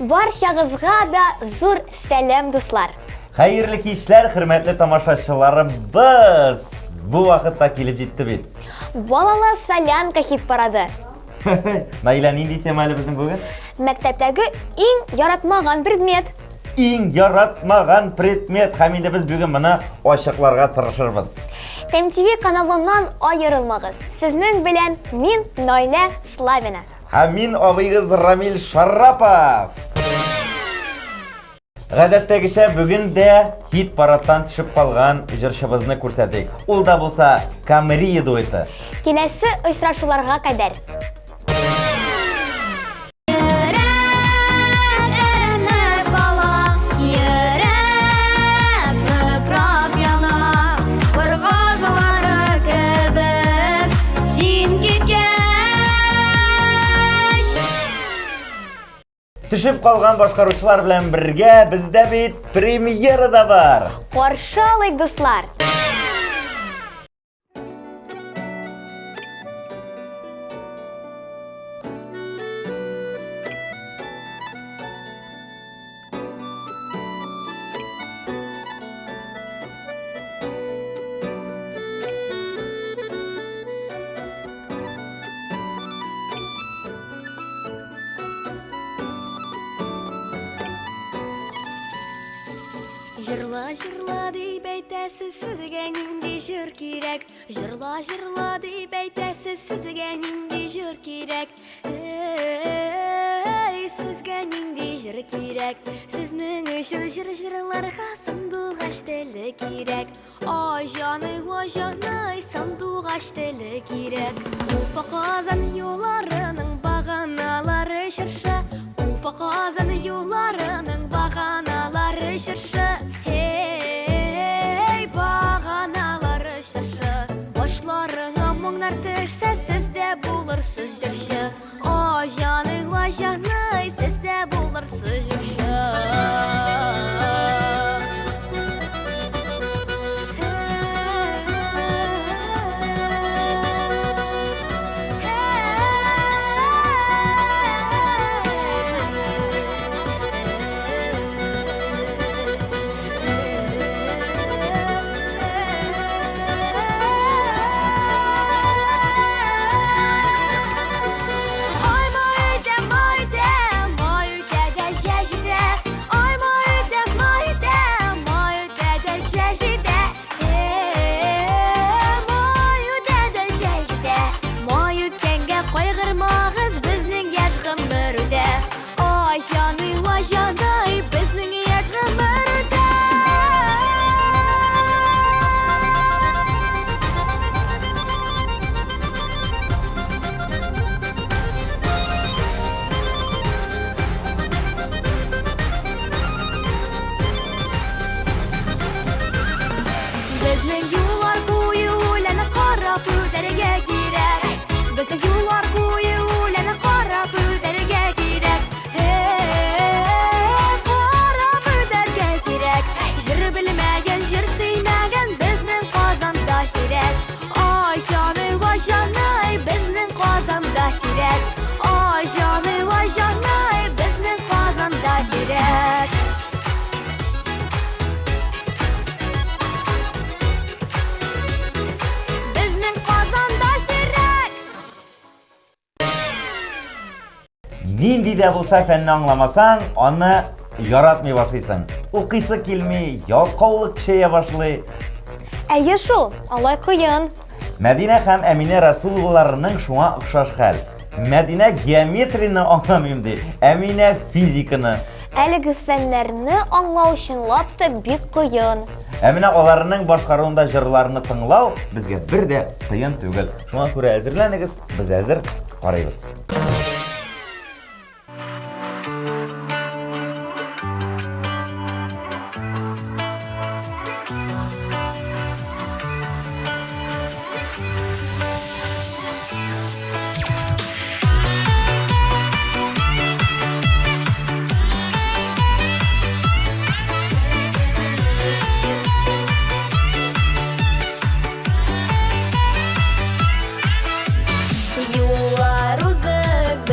Баршагызга да зур сәлем дуслар. Hayırlı kişiler, hürmetli tamaşaçılarımız. Bu vakitte kelip җитте bit. Балала солянка хит барады. Наила, нинди темалы безнең бүген? Мәктәптәге иң яратмаган предмет. Иң яратмаган предмет. Һәм инде без бүген моны ачыкларга тырышырбыз. ТМТВ каналыннан аерылмагыз. Сезнең белән мин Наилә Славина. Һәм мин абыйгыз Рамил Шарапов. Гадәттәгечә бүген дә хит парадтан төшеп калган җырчыбызны күрсәтик. Ул да булса Камрия дуэты. Киләсе очрашуларга кадәр. Төшеп калган башкаручылар белән бергә бездә бит премьера да бар. Каршы алыйк дуслар. Жырла, жырла дип әйтәсез, сезгә нинди җыр кирәк? Жырла, жырла дип әйтәсез, сезгә нинди җыр кирәк? Эй, сезгә нинди җыр кирәк? Сезнең өчен җырларга сандугач теле кирәк. Ай җаный, сандугач теле кирәк. Уфа Казан юлларының баганалары шыршы. Уфа Казан юлларының баганалары шыршы. Hey, bağanaları şaşı, başlarına monlar düşse sizde bulursunuz jöşı. O canı, sizde bulursunuz jöşı. Безнең юллар буе үләне карап үтәргә кирәк. Безнең юллар буе үләне карап үтәргә кирәк. Карап үтәргә кирәк. Җыр белмәгән, җыр сөймәгән безнең Казанда сирәк. Ай җаный, безнең Казанда сирәк. Ай җаный, безнең Казанда сирәк. Нинди дә булса фәнне аңламасаң, аны яратмый башлыйсың. Укыйсы килми, ялкаулык көчәя башлый. Әйе шул, алай кыен. Мәдинә һәм Әминә Расуловаларының шуңа охшаш хәл. Мәдинә геометрияны аңламыйм ди, Әминә физиканы. Әлеге фәннәрне аңлау чынлап та бик кыен. Әминә аларның башкаруында җырларны тыңлау безгә бер дә кыен түгел. Шуңа күрә әзерләнегез, без әзер карыйбыз. Юллар уздык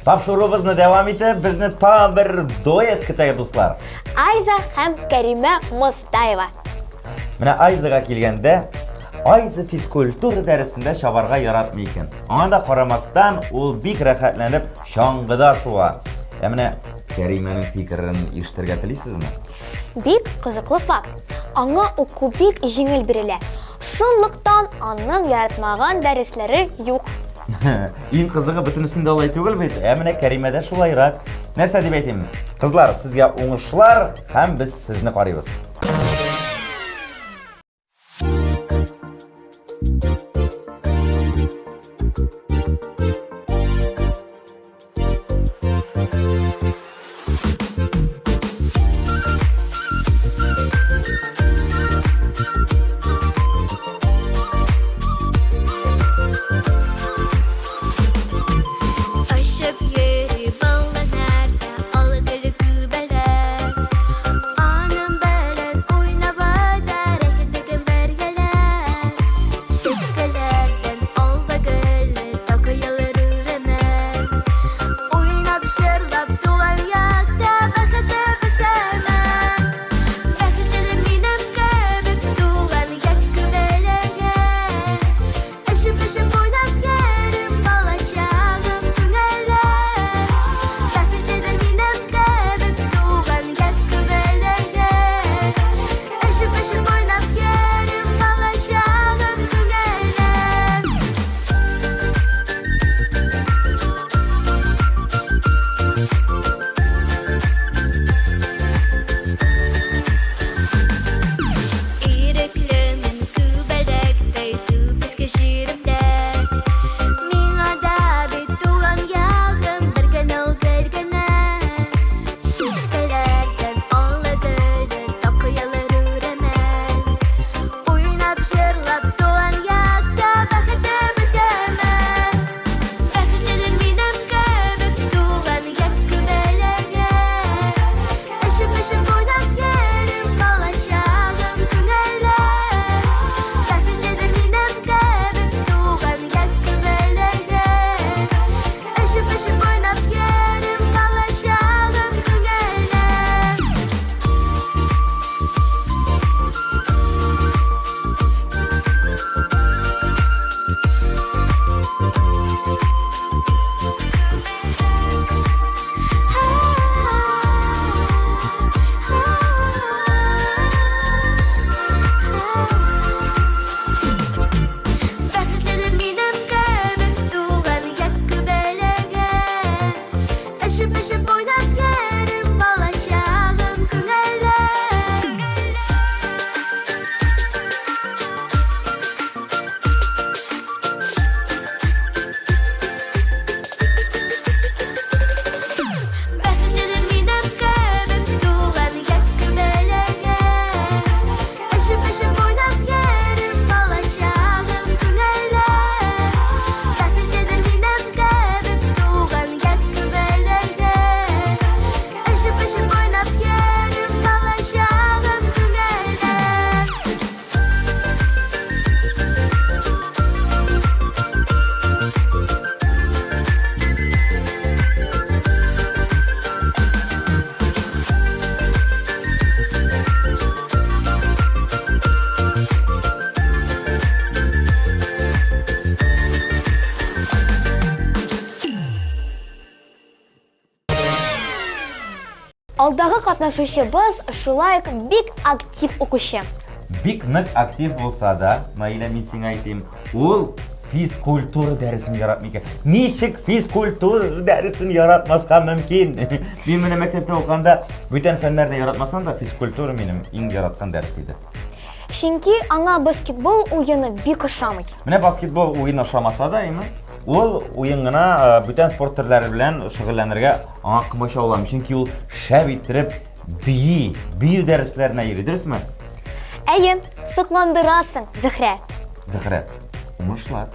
Topshiruvimizni davom etib, bizni ta bir duet kutadi do'stlar. Ayza ham Karima Mustayeva. Mana Ayzaga kelganda, Ayza fizkultura darsida shavarga yaratmay ekan. Anda qaramasdan u bek rahatlanib, shong'ida shuva. Mana Karimaning fikrini eshittirga tilaysizmi? Бик кызыклы факт. Аңа уку бик жеңел бирелә. Шунлыктан аның яратмаган дәресләре юк. Ең қызығы бүтінісінде олай түгел бет. Әміне Кәримәдә шулайрак. Нәрсә дип әйтим? Қызлар, сезгә уңышлар, һәм без сезне карыйбыз. Aşıp yeri ballanarda algırı kübeler Anım belen oynavada rehdegin bergeler Şişkelerden al bagırlı takıyalar üremen Oynap şırlap dual yakta bakıda besemen Beklerim inem kebip dual yakkı belegen Aşıp aşıp oynap yerim balaşağım tüneler Beklerim inem kebip dual yakkı belegen Aşıp aşıp oynap yerim balaşağım tüneler İreklemin kübelekte tüpes keşirimde Mina da bir tuğan yağım bergen ol gergene Şişkelerden ağladırı takıyalar üremen Oynap şırlap tuğan yakta bakıda besemen Beklerim inem kebip tuğan yakkı belegen Aşıp aşıp oynap yerim balaşağım tüneler Beklerim inem kebip tuğan yakkı belegen Aşıp aşıp oynap yerim balaşağım tüneler Beklerim inem kebip tuğan yakkı belegen Aşıp aşıp oynap yerim balaşağım tüneler Beklerim inem kebip tuğan yakkı belegen Aşıp aşıp oynap yerim balaşağım tüneler Beklerim inem kebip tuğan yakkı belegen Aşıp aşıp oynap yerim balaşağım tüneler Алдагы катнашучыбыз шулай ук бик актив укучы. Бик нык актив булса да, Наилә, мин сиңа әйтим, ул физкультура дәресен яратмый икән. Ничек физкультура дәресен яратмаска мөмкин? Мин менә мәктәптә укганда бүтән фәннәрне яратмасам да, физкультура минем иң яраткан дәрес иде. Чөнки аңа баскетбол уены бик ошамый. Менә баскетбол уен ошамаса да, ул уен гына бүтән спорт төрләре белән шөгыльләнергә аңа кымычауламый. Чөнки ул шәп иттереп бию дәресләренә йөри, дөресме? Әйе, сокландырасың, Зөһрә. Зөһрә, уңышлар.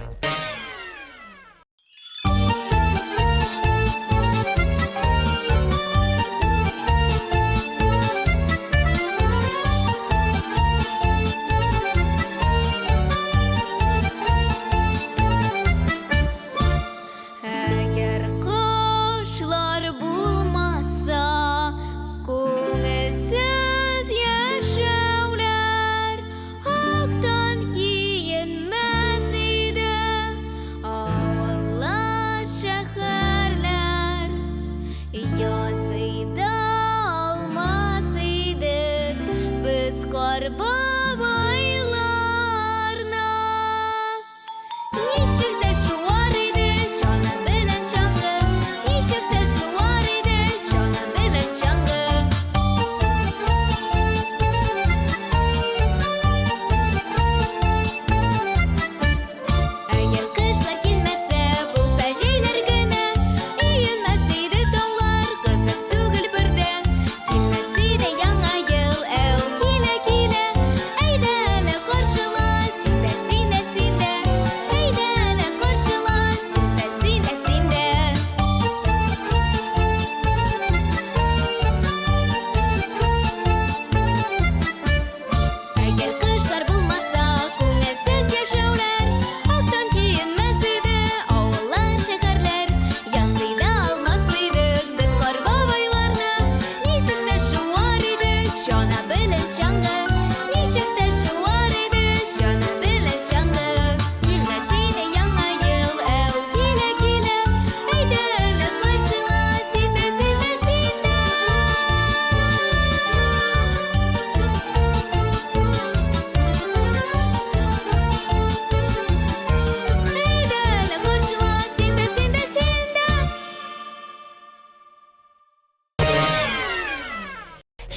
Әгәр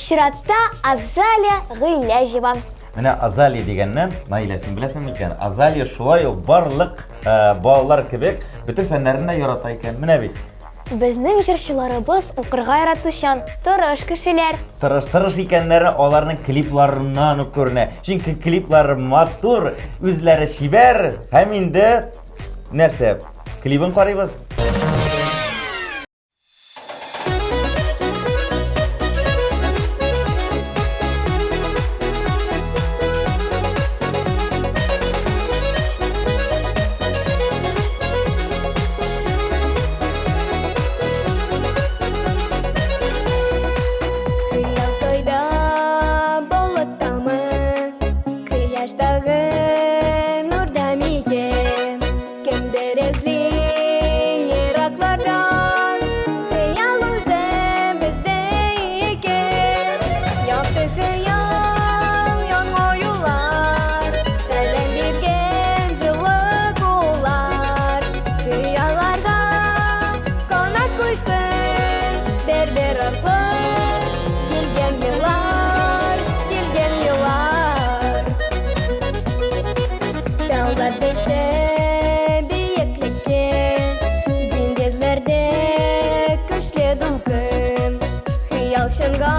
чиратта Азалия Гыйләҗева. Менә Азалия дигәннән, Наилә, син беләсең микән? Азалия шулай ук барлык балалар кебек бөтен фәннәрне ярата икән. Менә бит. Безнең җырчыларыбыз укырга яратучан тырыш кешеләр. Тырыш икәннәре аларның клипларыннан ук күренә. Чөнки клиплары матур, үзләре шибәр. Һәм инде нәрсә? Клибын карыйбыз. Кыял койда болыттамы, Кыяштагы нурда микен, Кемдер эзли ераклардан, Кыял үзем бездә икән. Якты кыял, яңа юллар, Сәлем биргән җылы куллар. Кыялларда канат куйсын, бер-бер артлы Килгән еллар, килгән еллар. Дәүләт бәйшә биеклеккә, Диңгезләрдә көчле дулкын. Хыял чынга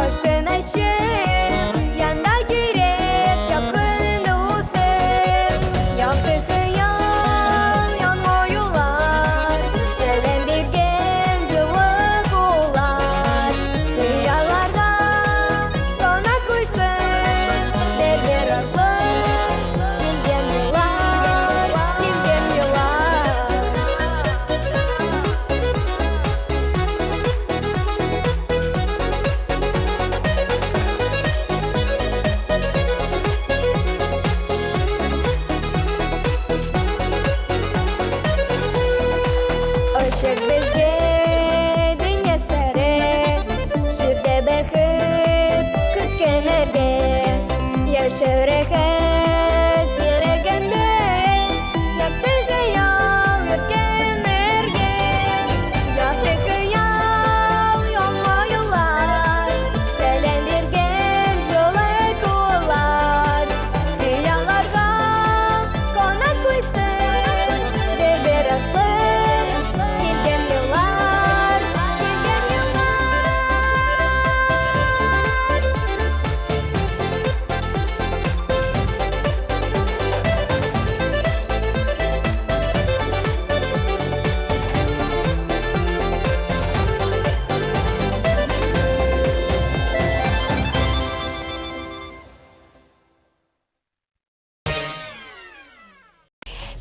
ашсын әйтче, Янда кирәк якын дустым. Якты хыял, яңа юллар, Сәлем биргән җылы куллар. Кыялларда канат куйсын, бер-бер артлы Килгән еллар, килгән еллар. Ышык безгә дөнья сәре, Җирдә бәхет көткәннәргә, Яшәү рәхәт йөрәгендә, Якты хыял йөргәннәргә. Якты хыял, яңа юллар, Сәлем биргән җылы куллар. Кыялларга канат куйсын, бер-бер артлы Килгән еллар, килгән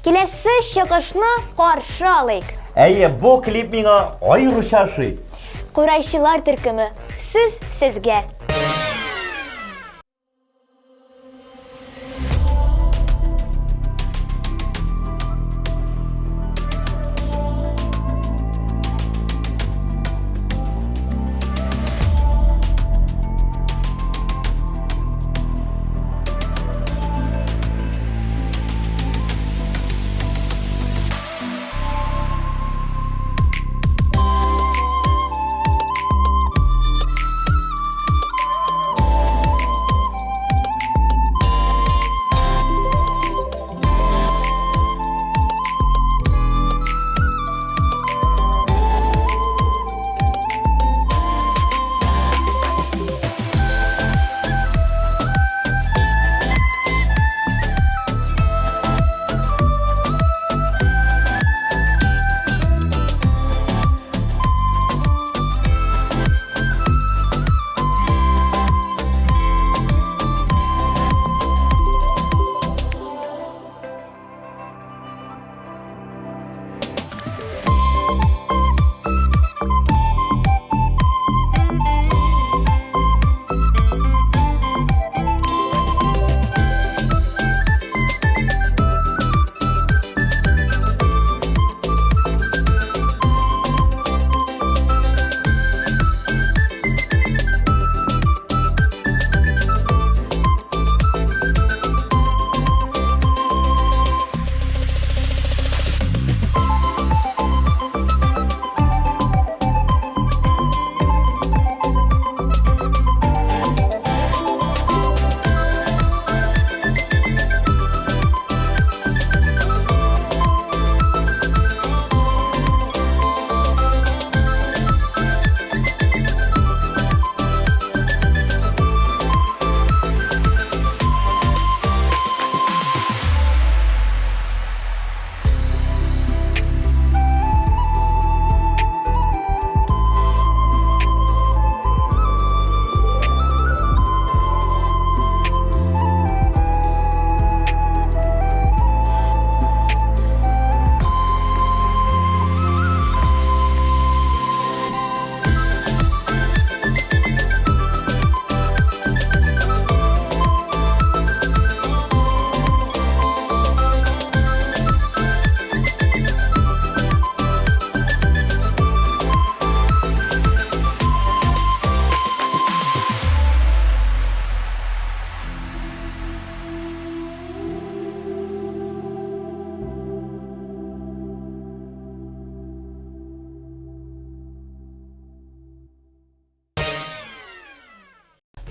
Киләсе чыгышны каршы алыйк. Әйе, бу клип миңа аеруча ошый. Курайчылар төркеме, сүз сезгә.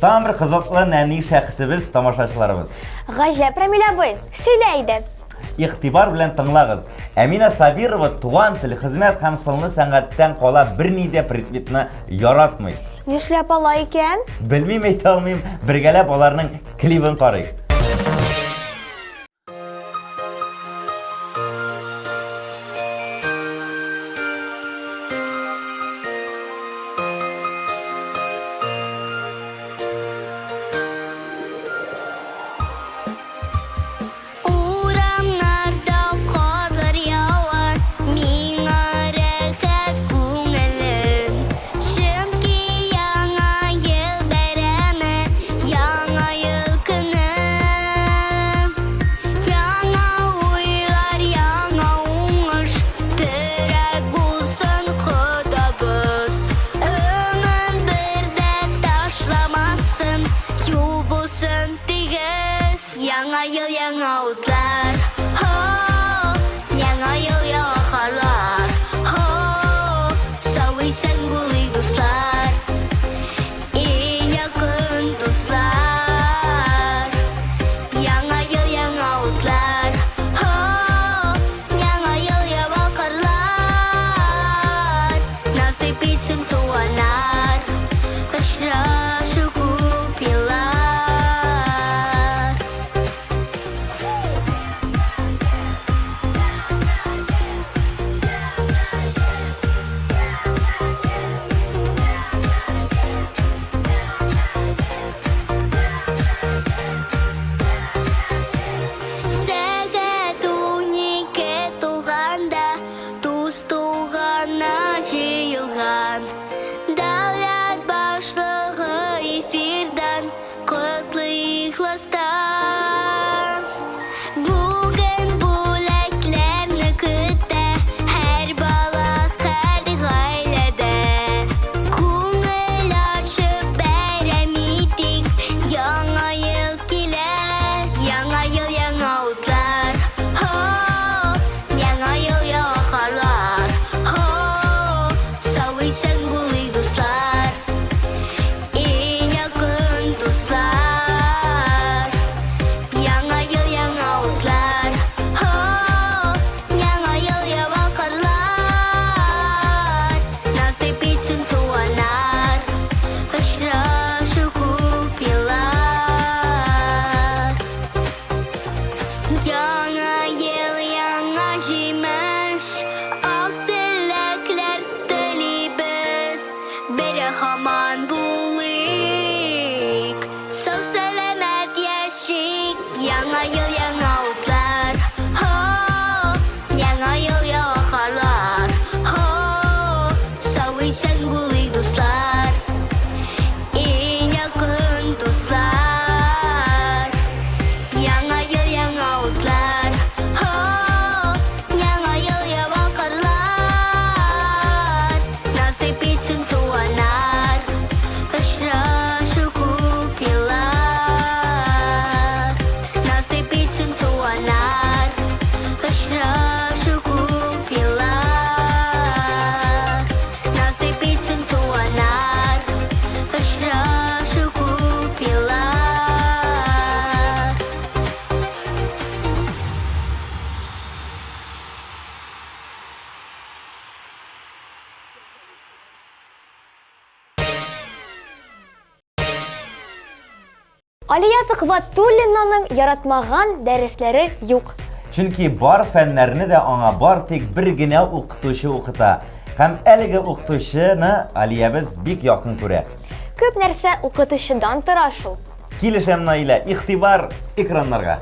Tam bir kızıklı nani şəxsimiz, tamaşaçılarımız. Gajab Ramil abi, söyleydi. İxtibar bilen tınlağız. Emine Sabirova tuğan tili hizmet hem sılını sənətdən qola bir nide predmetini yaratmay. Нишләп алай икән? Bilmeyim ayta almayım, birgelep onlarının klibini qarayıq. Урамнарда карлар ява, миңа рәхәт күңелем. Чөнки яңа ел бәйрәме, яңа ел көне. Яңа уйлар, яңа уңыш, терәк булсын Кодабыз. Өмет бердә ташламасын, юл булсын тигез. Яңа ел, яңа утлар, хо, яңа ел, яңа карлар, хо, сау исән булыйк дуслар, иң якын дуслар. Яңа ел, яңа утлар, хо, яңа ел, яңа карлар, насыйп итсен туганнар, очрашу күп еллар. Сәгать 12 тулганда, дус туганна җыелган. Дәүләт башлыгы эфирдан котлы ихластан. Бүген бүләкләрне көтә һәр бала, һәр гаиләдә. Күңел ачып бәйрәм итик, яңа ел килә. Яңа ел, яңа утлар, хо, яңа ел, яңа карлар, хо, сау исән булыйк дуслар, иң якын дуслар. Яңа ел, яңа утлар, хо, яңа ел, яңа карлар, насыйп итсен туганнар, очрашу күп еллар. Яңа ел, яңа җимеш, ак теләкләр телибез, бергә һаман булыйк, сау сәламәт яшик. Яңа ел, яңа утлар, хо, яңа ел, яңа карлар, хо, сау исән булыйк дуслар, иң якын дуслар. Яңа ел, яңа утлар, хо, яңа ел, яңа карлар, насыйп итсен туганнар, очрашу күп еллар. Насыйп итсен туганнар, очрашу күп еллар. Насыйп итсен туганнар, очрашу күп еллар. Алия Тыкватуллинаның яратмаган дәресләре юк. Чөнки бар фәннәрне дә аңа бар тик бер генә укытучы укыта. Һәм әлеге укытучыны Алиябыз бик якын күрә. Күп нәрсә укытучыдан тора шул. Килешәм Наилә, игътибар экраннарга.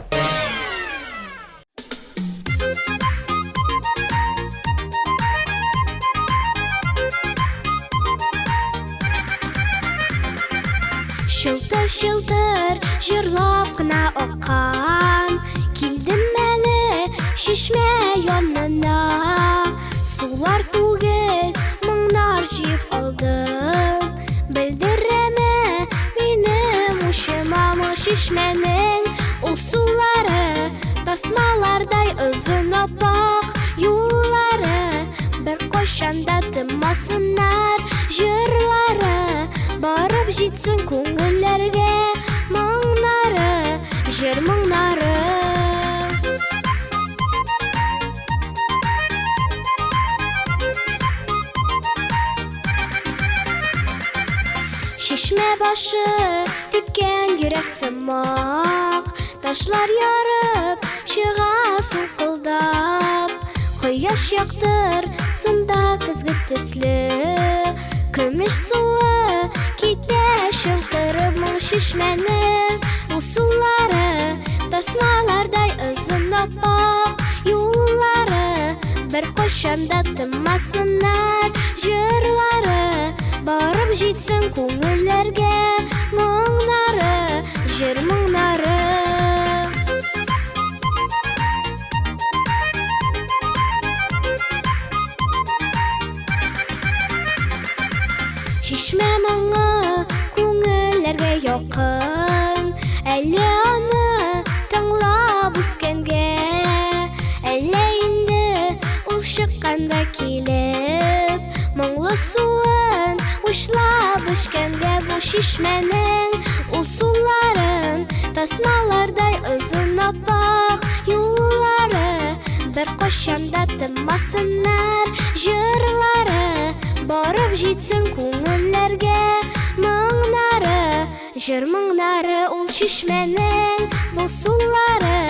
Шылтыр-шылтыр җырлап кына аккан, килдем әле шишмә янына. Сулар түгел, моңнар җыеп алдым, белдерәмә минем ушыма шишмәнең ул сулары, тасмалардай озын аппак юллары, бер кайчанда тынмасыннар җырлары, барып җитсен күңелләргә Şişme başı tükken yürek sımaq, taşlar yarıp çığa sulkıldap. Koyaş yaktır sında kızgıt tüslü, kömüş suı kite şıltırıp mın şişmenin usulları, tasmalarday ızın apak yolları. Bir koşanda tımmasınlar jırları, barıp jitsin ko'ngillarga mo'nglari, jir mo'nglari. Şişme mo'ngı ko'ngillarga yoqin, әллә аны тыңлап үскәнгә, әллә инде ул чыкканда килеп, моңлы суын учлап эчкәндә бу шишмәнең ул суларын, тасмалардай озын аппак юллары. Бер кашанда тынмасыннар җырлары, барып җитсен күңелләргә моңнары, җыр моңнары. Ул шишмәнең бу сулары,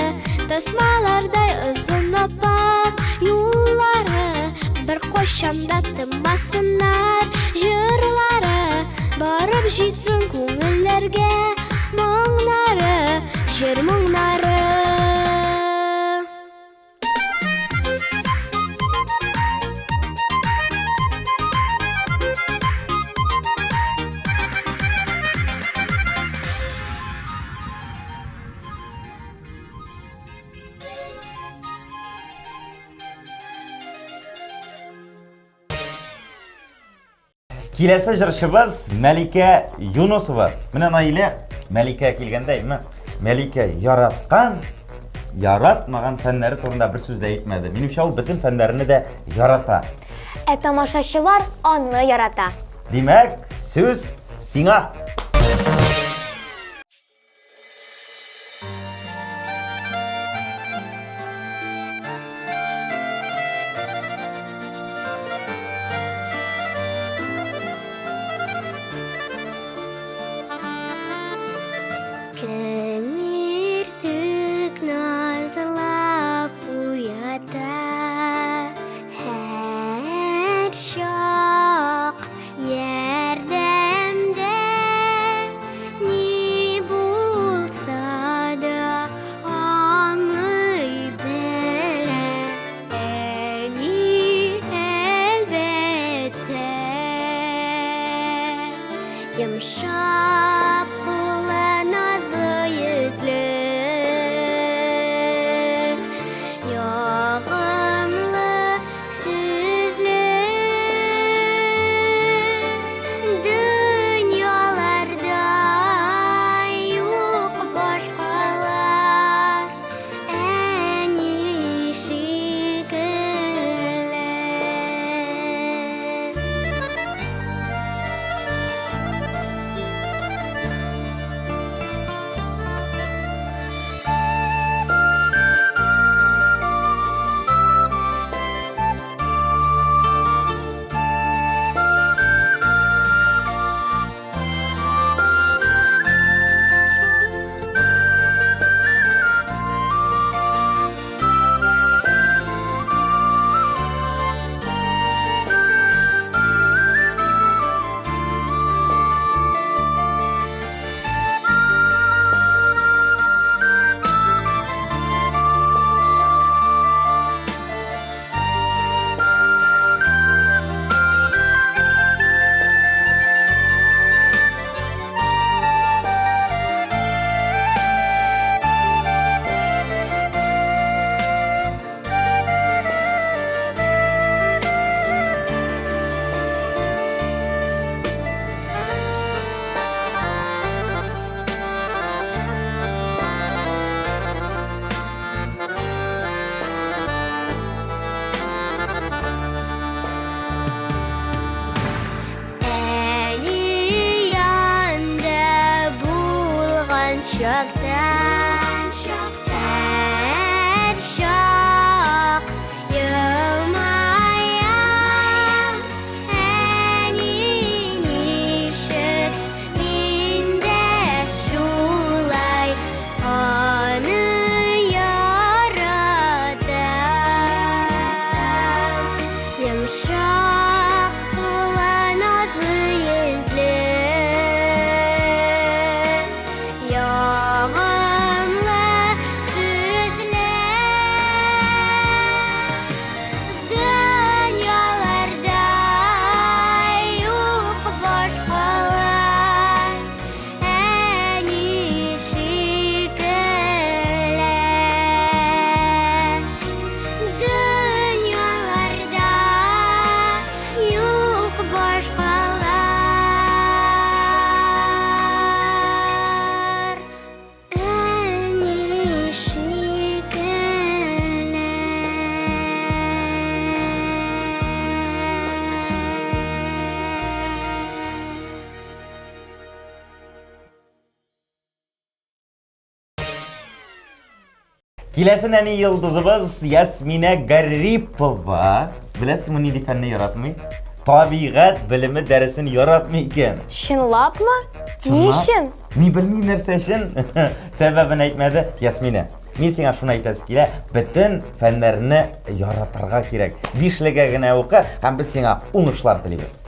тасмалардай озын аппак юллары. Бер кашанда тынмасыннар җырлары, барып җитсен күңелләргә моңнары, җыр моңнары. Келесі жыршыбыз Мәлика Юнусова. Менә Наилә Мәликә килгәндә, Мәликә яраткан, яратмаган фәннәре турында бер сүз дә әйтмәде. Минемчә, ул бөтен фәннәрне дә ярата. Тамашачылар аны ярата. Димәк, сүз сиңа. Кемиртүк назлап уята, һәр шак ярдәмдә, ни булса да аңлый белә, әни әлбәттә. Йомшак була назлы йөзле, ягымлы сүзле. Дөньяларда юк башкалар, әни шикелле. Şaktan her şak yılmayan, en iyi nişet Kilesi nani yıldızımız Yasmine Garipova. Bilesizmi neydi fenni yaratmayı? Tabiat bilimi dersini yaratmayken. Şınlap mı? Şınlap? Nişin? Mi bilmeyin nerse için. Sebebini aytmadı Yasmine. Men sana şunu aytası kile, bütün fenlerini yaratırga kerek. Bişlige gine oku, hem biz sana uğuşlar dileymiz.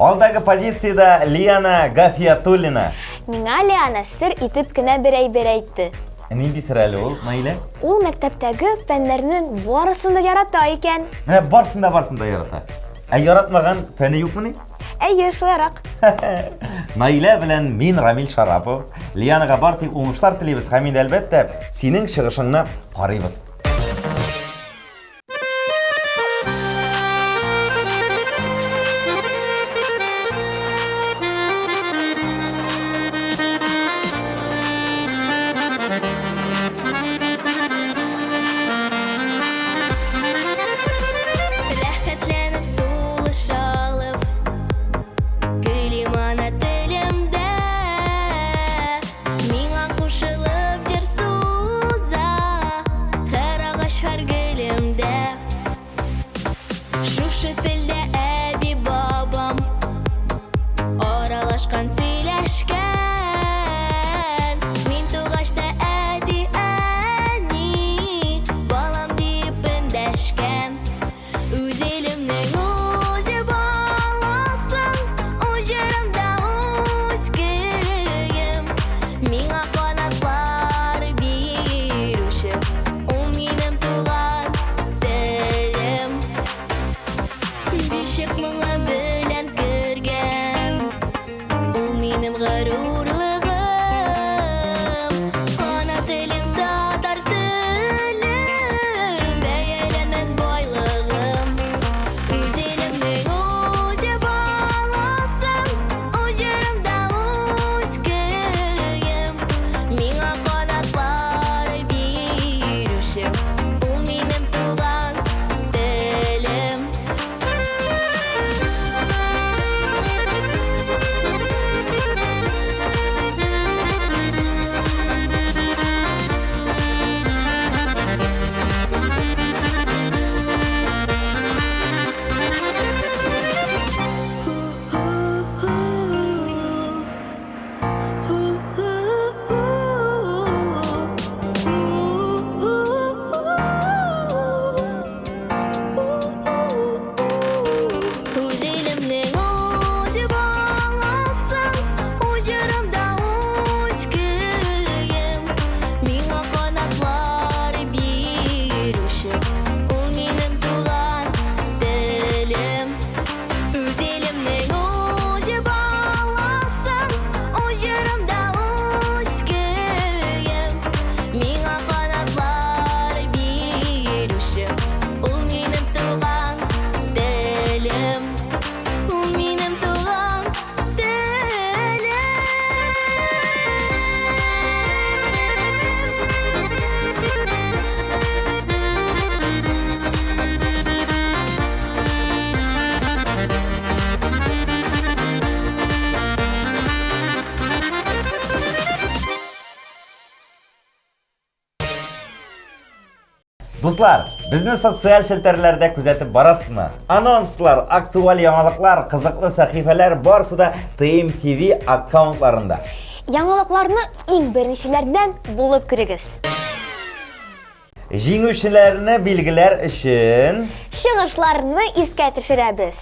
Алдагы позицияда Лиана Гафиятуллина. Миңа Лиана сер итеп кенә бер әйбер әйтте. Нинди сер әле ул, Наилә? Ул мәктәптәге фәннәрнең барысын да ярата икән. Менә барсын да ярата. Ә яратмаган фәне юкмы? Әйе, шулайрак. Наилә белән мин Рамил Шарапов. Лианага бар тик уңышлар телибез һәм инде әлбәттә синең чыгышыңны карыйбыз. Миңа кушылып җыр суза. Dostlar, bizni sotsial şilterlerde күзәтеп барасызмы? Anonslar, aktual яңалыклар, кызыклы сәхифәләр барысы да TMTV аккаунтларында. Яңалыкларны иң беренчеләрдән булып күрегез. Җиңүчеләрне билгеләр өчен Чыгышларны искә төшерәбез.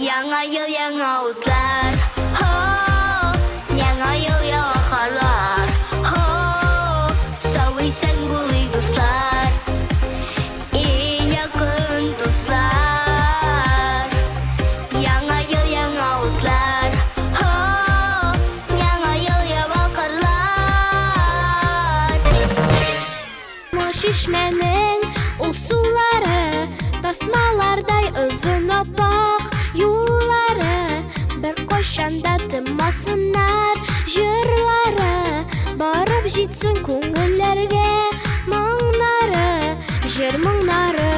Яңа ел, яңа утлар, хо, яңа ел, яңа карлар, хо, сау исән булыйк дуслар, иң якын дуслар. Яңа ел, яңа утлар, хо, яңа ел, яңа карлар. Шишмәнең ул сулары, тасмалардай озын аппак юллары, бер кайчанда тынмасыннар җырлары, барып җитсен күңелләргә моңнары, җыр моңнары.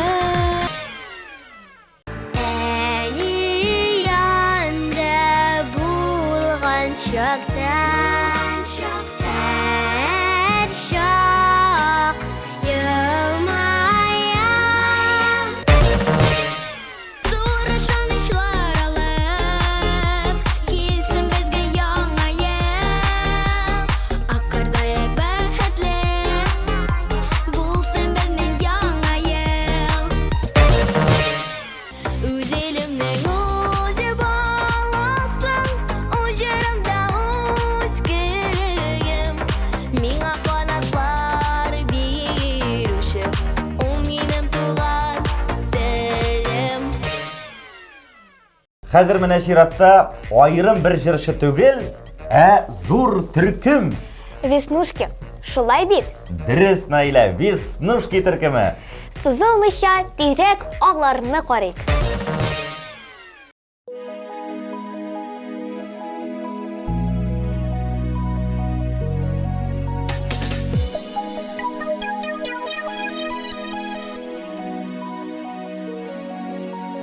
Әни янда булган чакта, һәр чак елмаям. Зурышынычлар алып, килсен безгә яңа ел. Акырдай бәхетле булсын безнең яңа ел. Үз илемнең үзе баласын, уҗырымда үз кегем. Миңа канатлар бирүче, ул минем туган телем. Хәзер менә чиратта аерым бер җырчы түгел, зур төркем. Веснушки, шулай бит. Дөрес, Наилә, Веснушки төркеме. Сызылмыйча тирәк агларны карыйк.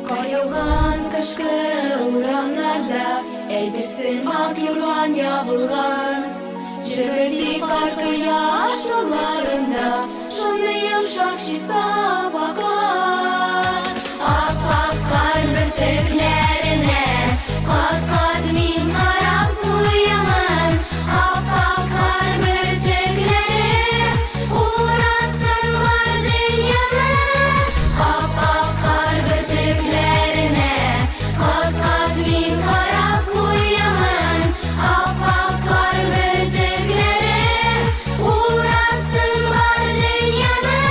Кар яуган кышкы урамнарда, әйтерсең ак юрган ябылган. Җебети кар кояш нурларында, шундый йомшак чиста бакан. Ап-ак кар бөртекләренә, кат-кат мин карап куямын. Ап-ак кар бөртекләре, урасынлар дөньяны. Ап-ак кар бөртекләренә, кат-кат мин карап куямын. Ап-ак кар бөртекләре, урасынлар дөньяны.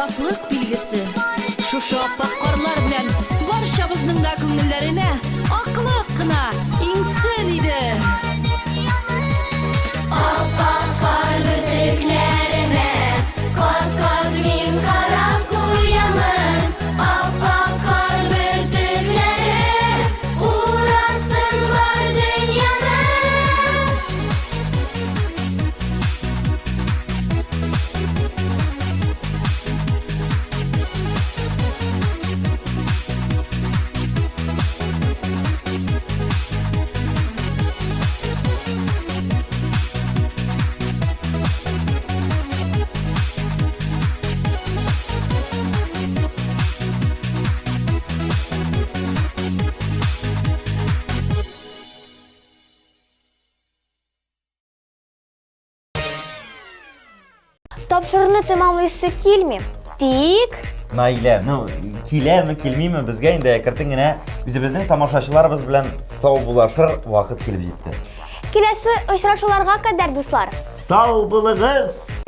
saflık bilgisi. Şuşu appak karlar bilen barşabızның da күңелләренә аклык кына иңсен иде. Ап-ак кар бөртекләренә кат-кат мин карап куямын. Ап-ак кар бөртекләре урасын бар дөньяны. Тапшырны тәмамлыйсы килми. Тик Naile, kilemi kilmiymi bizga endi kirtingina bizning tomoshachilarimiz bilan sog' bo'lashir vaqt kelib yetdi. келесі очрашуларга кадәр дуслар. Sog' bo'ling'iz.